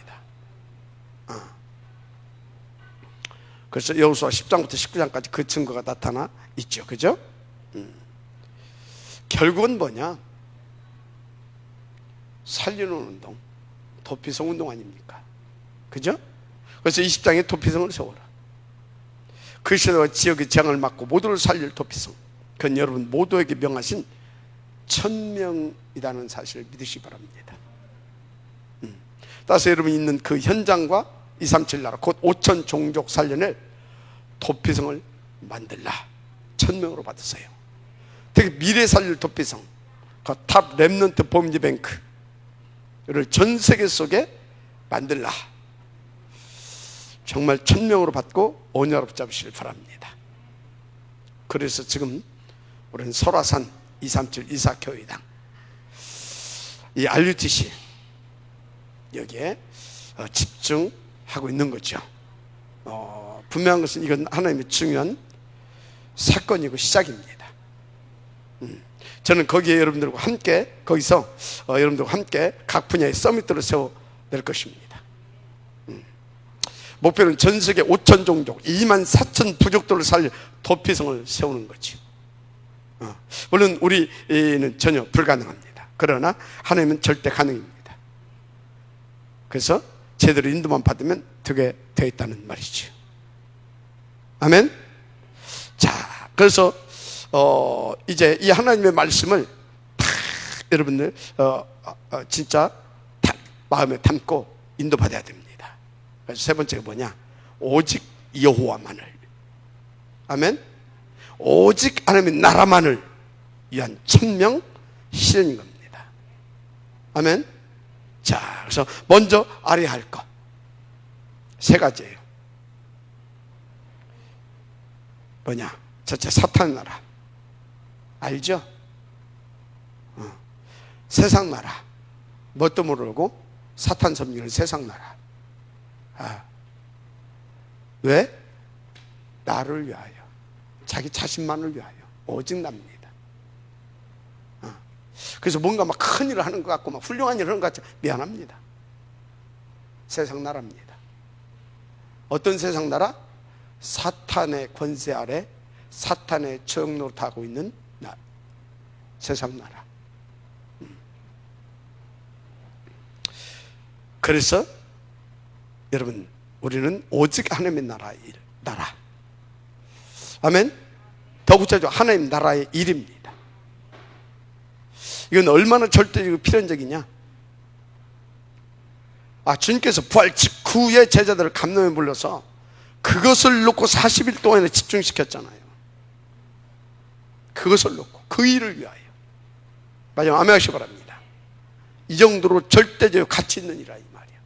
그래서 여호수아 10장부터 19장까지 그 증거가 나타나 있죠. 그죠? 결국은 뭐냐? 살리는 운동, 도피성 운동 아닙니까? 그죠? 그래서 20장에 도피성을 세워라. 그 시대와 지역의 재앙을 막고 모두를 살릴 도피성, 그건 여러분 모두에게 명하신 1000명이라는 사실을 믿으시기 바랍니다. 따라서 여러분이 있는 그 현장과 237 나라 곧 5000 종족 살려낼 도피성을 만들라. 1000명으로 받으세요. 특히 미래 살릴 도피성, 그 탑 렘넌트 보임드 뱅크를 전 세계 속에 만들라. 정말 1000명으로 받고 언약으로 붙잡으시길 바랍니다. 그래서 지금 우리는 설화산 237 이사교회당, 이 RUTC 여기에 집중하고 있는 거죠. 분명한 것은 이건 하나님의 중요한 사건이고 시작입니다. 저는 거기에 여러분들과 함께, 거기서 여러분들과 함께 각 분야의 서밋들을 세워낼 것입니다. 목표는 전 세계 5000 종족, 24,000 부족들을 살릴 도피성을 세우는 거죠. 물론 우리는 전혀 불가능합니다. 그러나 하나님은 절대 가능입니다. 그래서 제대로 인도만 받으면 되게 되어 있다는 말이죠. 아멘. 자, 그래서 이제 이 하나님의 말씀을 다 여러분들 진짜 다 마음에 담고 인도받아야 됩니다. 그래서 세 번째가 뭐냐? 오직 여호와만을, 아멘. 오직 하나님의 나라만을 위한 천명 실현인 겁니다. 아멘. 자, 그래서 먼저 알아야 할 것 세 가지예요. 뭐냐? 첫째, 사탄 나라 알죠? 세상 나라, 뭣도 모르고 사탄 섬기는 세상 나라. 왜? 나를 위하여, 자기 자신만을 위하여, 오직 납니다. 그래서 뭔가 막 큰 일을 하는 것 같고 막 훌륭한 일을 하는 것 같죠. 미안합니다. 세상 나라입니다. 어떤 세상 나라? 사탄의 권세 아래 사탄의 정노릇하고 있는 세상 나라. 그래서 여러분, 우리는 오직 하나님의 나라. 아멘. 더 구체적으로 하나님 나라의 일입니다. 이건 얼마나 절대적이고 필연적이냐? 주님께서 부활 직후에 제자들을 감람에 불러서 그것을 놓고 40일 동안에 집중시켰잖아요. 그것을 놓고 그 일을 위하여. 마지막 아멘 하시기 바랍니다. 이 정도로 절대적으로 가치 있는 일이라 이 말이야.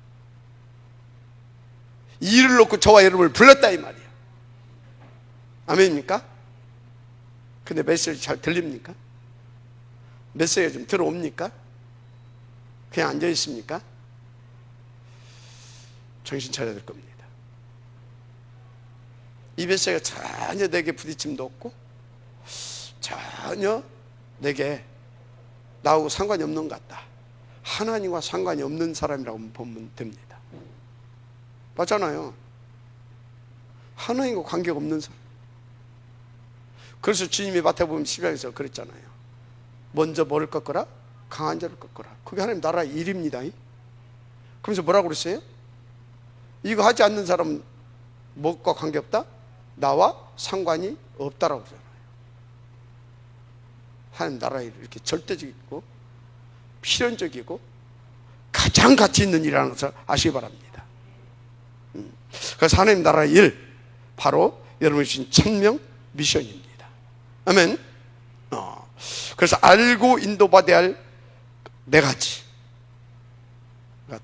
이 일을 놓고 저와 여러분을 불렀다 이 말이야. 아멘입니까? 근데 메시지 잘 들립니까? 메시지가 좀 들어옵니까? 그냥 앉아 있습니까? 정신 차려야 될 겁니다. 이 메시지가 전혀 내게 부딪힘도 없고 전혀 내게 나하고 상관이 없는 것 같다. 하나님과 상관이 없는 사람이라고 보면 됩니다. 맞잖아요. 하나님과 관계가 없는 사람. 그래서 주님이 마태복음 12장에서 그랬잖아요. 먼저 뭐를 꺾어라? 강한 자를 꺾어라. 그게 하나님 나라의 일입니다. 그러면서 뭐라고 그랬어요? 이거 하지 않는 사람은 뭐과 관계없다? 나와 상관이 없다라고 그러잖아요. 하나님 나라의 일, 이렇게 절대적이고 필연적이고 가장 가치 있는 일이라는 것을 아시기 바랍니다. 그래서 하나님 나라의 일, 바로 여러분이 주신 천명 미션입니다. 아멘. 그래서 알고 인도받아야 할 네 가지가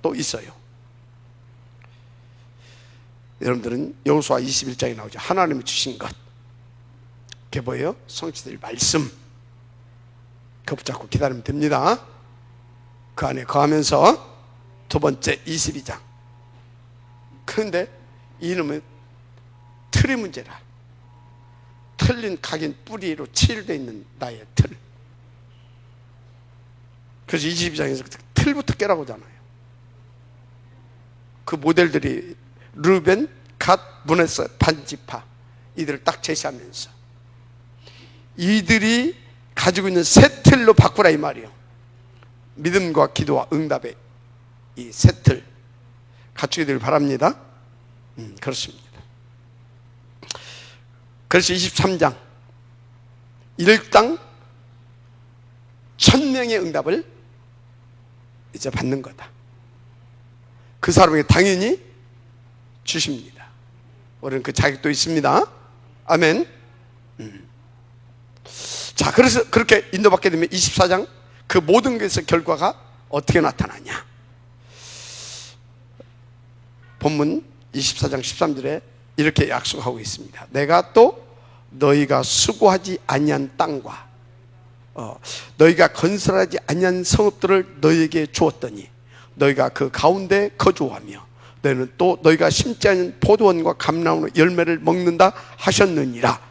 또 있어요. 여러분들은 여호수아 21장에 나오죠. 하나님이 주신 것, 그게 뭐예요? 성취될 말씀. 그거 붙잡고 기다리면 됩니다. 그 안에 거하면서 두 번째 22장. 그런데 이놈의 틀의 문제라. 틀린 각인 뿌리로 칠되어 있는 나의 틀. 그래서 22장에서 틀부터 깨라고 하잖아요. 그 모델들이 르벤, 갓, 문에서 반지파, 이들을 딱 제시하면서 이들이 가지고 있는 새 틀로 바꾸라 이 말이에요. 믿음과 기도와 응답의 이 새 틀 갖추게 되길 바랍니다. 그렇습니다. 그래서 23장 일당 1000명의 응답을 이제 받는 거다. 그 사람에게 당연히 주십니다. 우리는 그 자격도 있습니다. 아멘. 자, 그래서 그렇게 인도받게 되면 24장 그 모든 것의 결과가 어떻게 나타나냐? 본문 24장 13절에 이렇게 약속하고 있습니다. 내가 또 너희가 수고하지 아니한 땅과 너희가 건설하지 아니한 성읍들을 너희에게 주었더니 너희가 그 가운데 거주하며 너희는 또 너희가 심지 않은 포도원과 감람나무 열매를 먹는다 하셨느니라.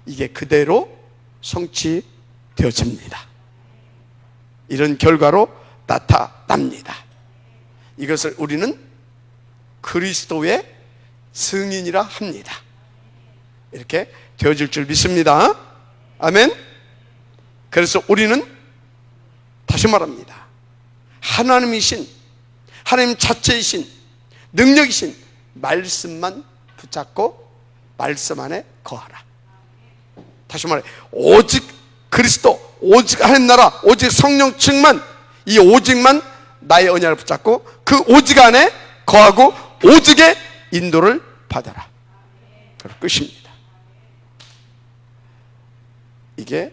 이게 그대로 성취되어집니다. 이런 결과로 나타납니다. 이것을 우리는 그리스도의 승인이라 합니다. 이렇게 되어질 줄 믿습니다. 아멘. 그래서 우리는 다시 말합니다. 하나님이신, 하나님 자체이신, 능력이신 말씀만 붙잡고 말씀 안에 거하라. 다시 말해, 오직 그리스도, 오직 하나님 나라, 오직 성령 충만, 이 오직만 나의 언약을 붙잡고 그 오직 안에 거하고 오직의 인도를 받아라. 그럼 끝입니다. 이게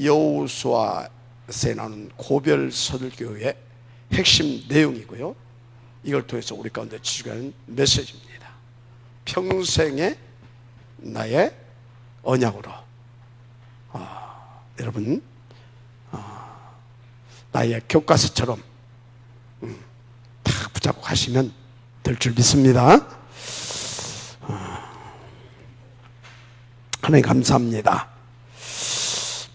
여호수아서에 나오는 고별 설교의 핵심 내용이고요. 이걸 통해서 우리 가운데 지속하는 메시지입니다. 평생의 나의 언약으로 여러분 나의 교과서처럼 다 붙잡고 가시면 될 줄 믿습니다. 하나님 감사합니다.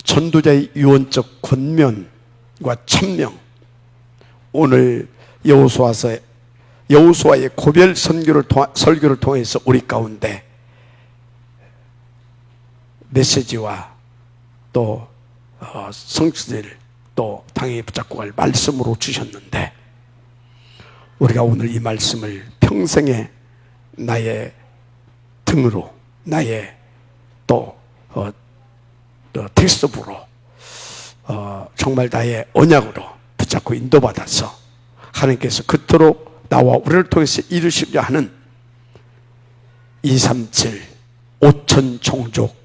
전도자의 유언적 권면과 천명, 오늘 여호수아의 고별 설교를 통해서 우리 가운데 메시지와 또 성취를 또 당연히 붙잡고 갈 말씀으로 주셨는데, 우리가 오늘 이 말씀을 평생의 나의 등으로, 나의 또 텍스트북으로 정말 나의 언약으로 붙잡고 인도받아서 하나님께서 그토록 나와 우리를 통해서 이루시려 하는 237 5천 종족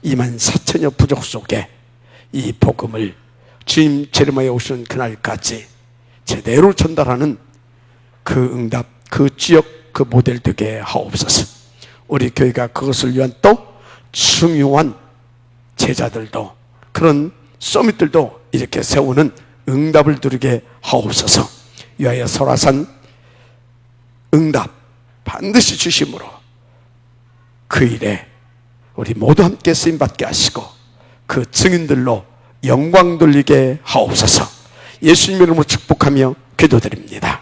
2만 4천여 부족 속에 이 복음을 주님 재림하여 오시는 그날까지 제대로 전달하는 그 응답, 그 지역, 그 모델 되게 하옵소서. 우리 교회가 그것을 위한 또 중요한 제자들도, 그런 서밋들도 이렇게 세우는 응답을 누리게 하옵소서. 위하여 설화산 응답 반드시 주심으로 그 일에 우리 모두 함께 쓰임받게 하시고 그 증인들로 영광 돌리게 하옵소서. 예수님 이름으로 축복하며 기도드립니다.